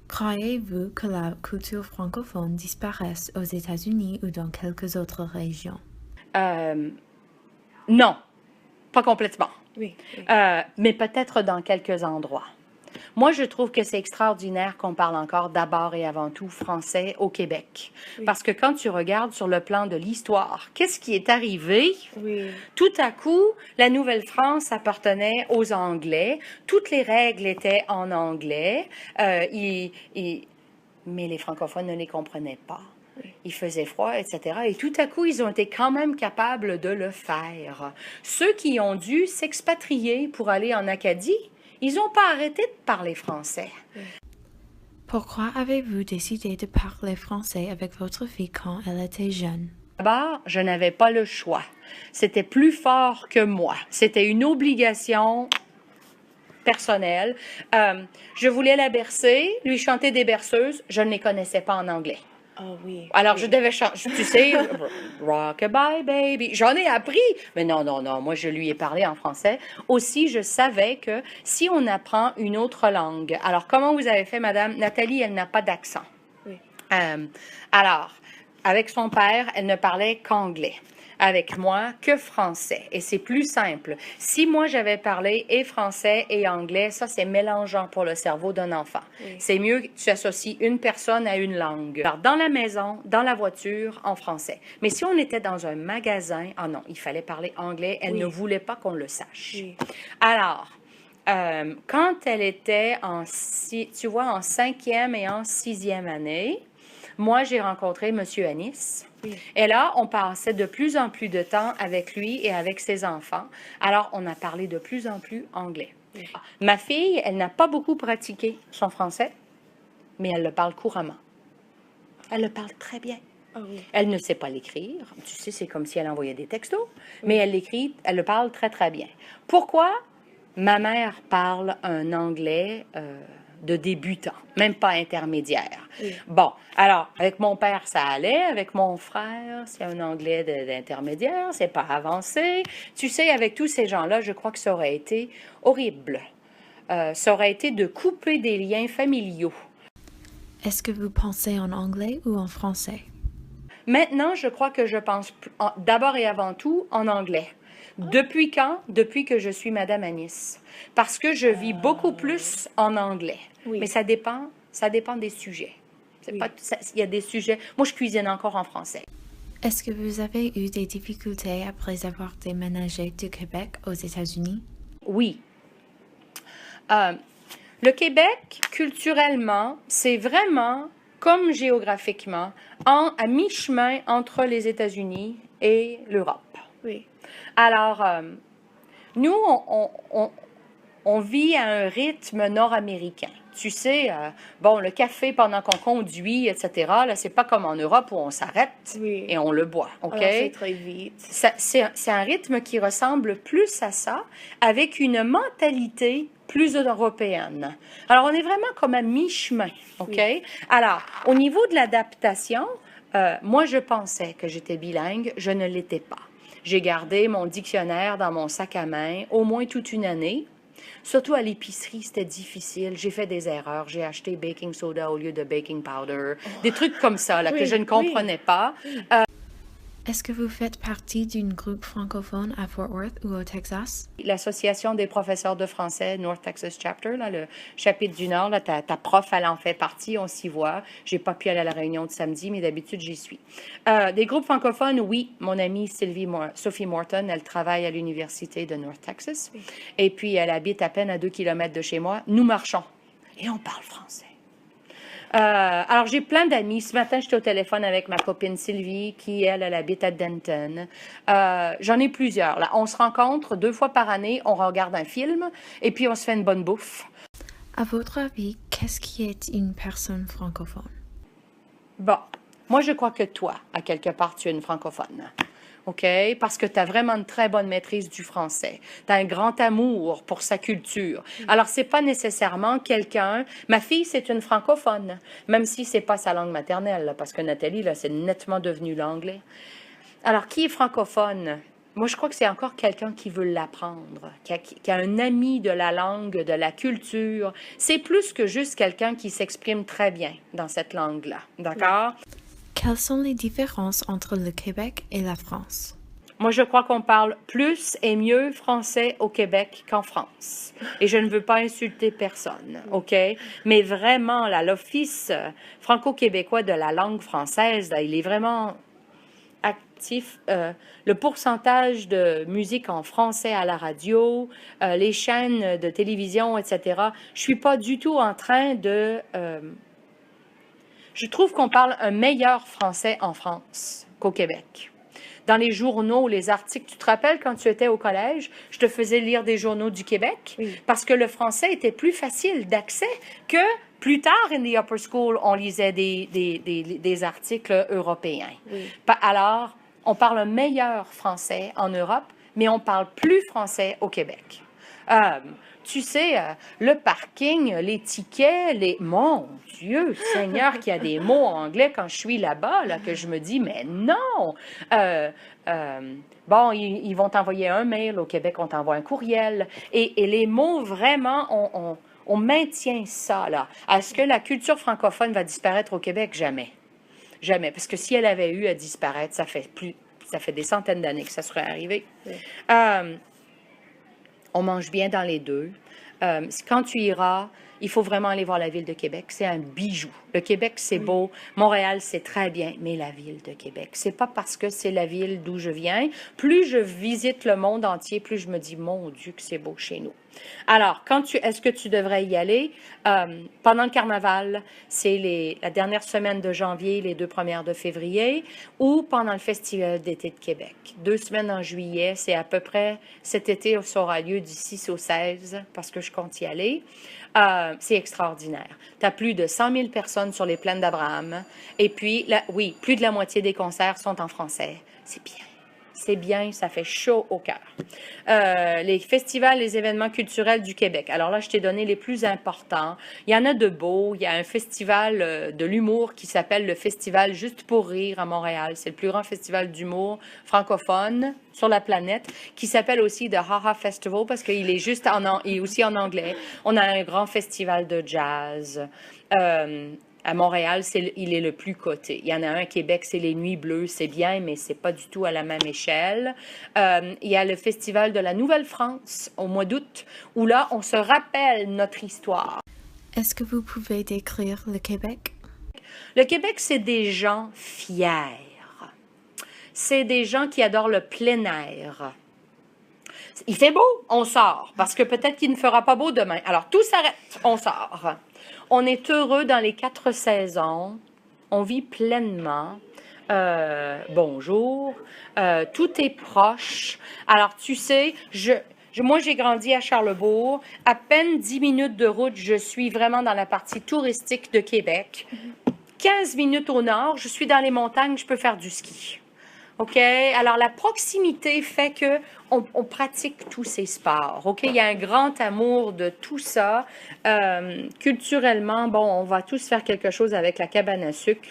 Croyez-vous que la culture francophone disparaisse aux États-Unis ou dans quelques autres régions? Non, pas complètement. Oui, oui. Mais peut-être dans quelques endroits. Moi, je trouve que c'est extraordinaire qu'on parle encore d'abord et avant tout français au Québec. Oui. Parce que quand tu regardes sur le plan de l'histoire, qu'est-ce qui est arrivé? Oui. Tout à coup, la Nouvelle-France appartenait aux Anglais. Toutes les règles étaient en anglais. Mais les francophones ne les comprenaient pas. Il faisait froid, etc. Et tout à coup, ils ont été quand même capables de le faire. Ceux qui ont dû s'expatrier pour aller en Acadie, ils n'ont pas arrêté de parler français. Pourquoi avez-vous décidé de parler français avec votre fille quand elle était jeune? D'abord, je n'avais pas le choix. C'était plus fort que moi. C'était une obligation personnelle. Je voulais la bercer, lui chanter des berceuses. Je ne les connaissais pas en anglais. Ah oui. Alors, oui. je devais chanter, tu sais, Rockabye Baby. J'en ai appris. Mais non, moi, je lui ai parlé en français. Aussi, je savais que si on apprend une autre langue, alors, comment vous avez fait, Madame? Nathalie, elle n'a pas d'accent. Oui. Alors, avec son père, elle ne parlait qu'anglais. Avec moi, que français. Et c'est plus simple. Si moi, j'avais parlé et français et anglais, ça, c'est mélangeant pour le cerveau d'un enfant. Oui. C'est mieux que tu associes une personne à une langue. Alors, dans la maison, dans la voiture, en français. Mais si on était dans un magasin, ah non, il fallait parler anglais. Elle Oui. ne voulait pas qu'on le sache. Oui. Alors, quand elle était en 5e et en 6e année, moi, j'ai rencontré M. Anis. Oui. Et là, on passait de plus en plus de temps avec lui et avec ses enfants. Alors, on a parlé de plus en plus anglais. Oui. Ma fille, elle n'a pas beaucoup pratiqué son français, mais elle le parle couramment. Elle le parle très bien. Ah oui. Elle ne sait pas l'écrire. Tu sais, c'est comme si elle envoyait des textos, mais elle l'écrit, elle le parle très, très bien. Pourquoi? Ma mère parle un anglais de débutant, même pas intermédiaire. Oui. Bon, alors, avec mon père, ça allait. Avec mon frère, c'est un anglais d'intermédiaire, c'est pas avancé. Tu sais, avec tous ces gens-là, je crois que ça aurait été horrible. Ça aurait été de couper des liens familiaux. Est-ce que vous pensez en anglais ou en français? Maintenant, je crois que je pense d'abord et avant tout en anglais. Depuis quand? Depuis que je suis Madame Anis. Parce que je vis beaucoup plus en anglais. Oui. Mais ça dépend des sujets. Oui. Il y a des sujets. Moi, je cuisine encore en français. Est-ce que vous avez eu des difficultés après avoir déménagé du Québec aux États-Unis? Oui. Le Québec, culturellement, c'est vraiment, comme géographiquement, à mi-chemin entre les États-Unis et l'Europe. Oui. Alors, nous, on vit à un rythme nord-américain. Tu sais, bon, le café pendant qu'on conduit, etc., là, c'est pas comme en Europe où on s'arrête Oui. et on le boit, OK? Alors, c'est très vite. C'est un rythme qui ressemble plus à ça, avec une mentalité plus européenne. Alors, on est vraiment comme à mi-chemin, OK? Oui. Alors, au niveau de l'adaptation, moi, je pensais que j'étais bilingue, je ne l'étais pas. J'ai gardé mon dictionnaire dans mon sac à main au moins toute une année. Surtout à l'épicerie, c'était difficile. J'ai fait des erreurs. J'ai acheté baking soda au lieu de baking powder. Des trucs comme ça là, que Oui, je ne comprenais pas. Est-ce que vous faites partie d'un groupe francophone à Fort Worth ou au Texas? L'Association des professeurs de français, North Texas Chapter, là, le chapitre du Nord, là, ta prof, elle en fait partie, on s'y voit. J'ai pas pu aller à la réunion de samedi, mais d'habitude, j'y suis. Des groupes francophones, oui. Mon amie Sophie Morton, elle travaille à l'Université de North Texas. Oui. Et puis, elle habite à peine à 2 kilomètres de chez moi. Nous marchons. Et on parle français. Alors, j'ai plein d'amis. Ce matin, j'étais au téléphone avec ma copine Sylvie, qui, elle habite à Denton. J'en ai plusieurs. Là. On se rencontre 2 fois par année, on regarde un film, et puis on se fait une bonne bouffe. À votre avis, qu'est-ce qui est une personne francophone? Bon, moi, je crois que toi, à quelque part, tu es une francophone. OK? Parce que tu as vraiment une très bonne maîtrise du français. Tu as un grand amour pour sa culture. Alors, c'est pas nécessairement quelqu'un... Ma fille, c'est une francophone, même si c'est pas sa langue maternelle, là, parce que Nathalie, là, c'est nettement devenu l'anglais. Alors, qui est francophone? Moi, je crois que c'est encore quelqu'un qui veut l'apprendre, qui a un ami de la langue, de la culture. C'est plus que juste quelqu'un qui s'exprime très bien dans cette langue-là. D'accord? Quelles sont les différences entre le Québec et la France? Moi, je crois qu'on parle plus et mieux français au Québec qu'en France. Et je ne veux pas insulter personne, OK? Mais vraiment, là, l'Office franco-québécois de la langue française, là, il est vraiment actif. Le pourcentage de musique en français à la radio, les chaînes de télévision, etc. Je suis pas du tout en train de... je trouve qu'on parle un meilleur français en France qu'au Québec. Dans les journaux, les articles, tu te rappelles quand tu étais au collège, je te faisais lire des journaux du Québec parce que le français était plus facile d'accès que plus tard, in the upper school, on lisait des articles européens. Alors, on parle un meilleur français en Europe, mais on parle plus français au Québec. Tu sais, le parking, les tickets, Mon Dieu, Seigneur, qu'il y a des mots en anglais quand je suis là-bas, là, que je me dis, mais non! Bon, ils vont t'envoyer un mail, au Québec, on t'envoie un courriel. Et les mots, vraiment, on maintient ça, là. Est-ce que la culture francophone va disparaître au Québec? Jamais. Jamais. Parce que si elle avait eu à disparaître, ça fait des centaines d'années que ça serait arrivé. On mange bien dans les deux. Quand tu iras, il faut vraiment aller voir la ville de Québec. C'est un bijou. Le Québec, c'est beau. Montréal, c'est très bien. Mais la ville de Québec, c'est pas parce que c'est la ville d'où je viens. Plus je visite le monde entier, plus je me dis, mon Dieu, que c'est beau chez nous. Alors, est-ce que tu devrais y aller? Pendant le carnaval, c'est la dernière semaine de janvier, les 2 premières de février, ou pendant le Festival d'été de Québec. 2 semaines en juillet, c'est à peu près, cet été, ça aura lieu du 6 au 16, parce que je compte y aller. C'est extraordinaire. Tu as plus de 100 000 personnes sur les plaines d'Abraham. Et puis, oui, plus de la moitié des concerts sont en français. C'est bien. C'est bien, ça fait chaud au cœur. Les festivals, les événements culturels du Québec. Alors là, je t'ai donné les plus importants. Il y en a de beaux. Il y a un festival de l'humour qui s'appelle le Festival Juste pour rire à Montréal. C'est le plus grand festival d'humour francophone sur la planète, qui s'appelle aussi The Ha Ha Festival parce qu'il est il est aussi en anglais. On a un grand festival de jazz. À Montréal, il est le plus coté. Il y en a un à Québec, c'est les Nuits Bleues, c'est bien, mais c'est pas du tout à la même échelle. Il y a le Festival de la Nouvelle-France au mois d'août, où là, on se rappelle notre histoire. Est-ce que vous pouvez décrire le Québec? Le Québec, c'est des gens fiers. C'est des gens qui adorent le plein air. Il fait beau, on sort, parce que peut-être qu'il ne fera pas beau demain. Alors, tout s'arrête, on sort. On est heureux dans les 4 saisons. On vit pleinement. Bonjour. Tout est proche. Alors, tu sais, moi, j'ai grandi à Charlebourg. À peine 10 minutes de route, je suis vraiment dans la partie touristique de Québec. 15 minutes au nord, je suis dans les montagnes, je peux faire du ski. OK? Alors, la proximité fait que on pratique tous ces sports. OK? Il y a un grand amour de tout ça. Culturellement, bon, on va tous faire quelque chose avec la cabane à sucre.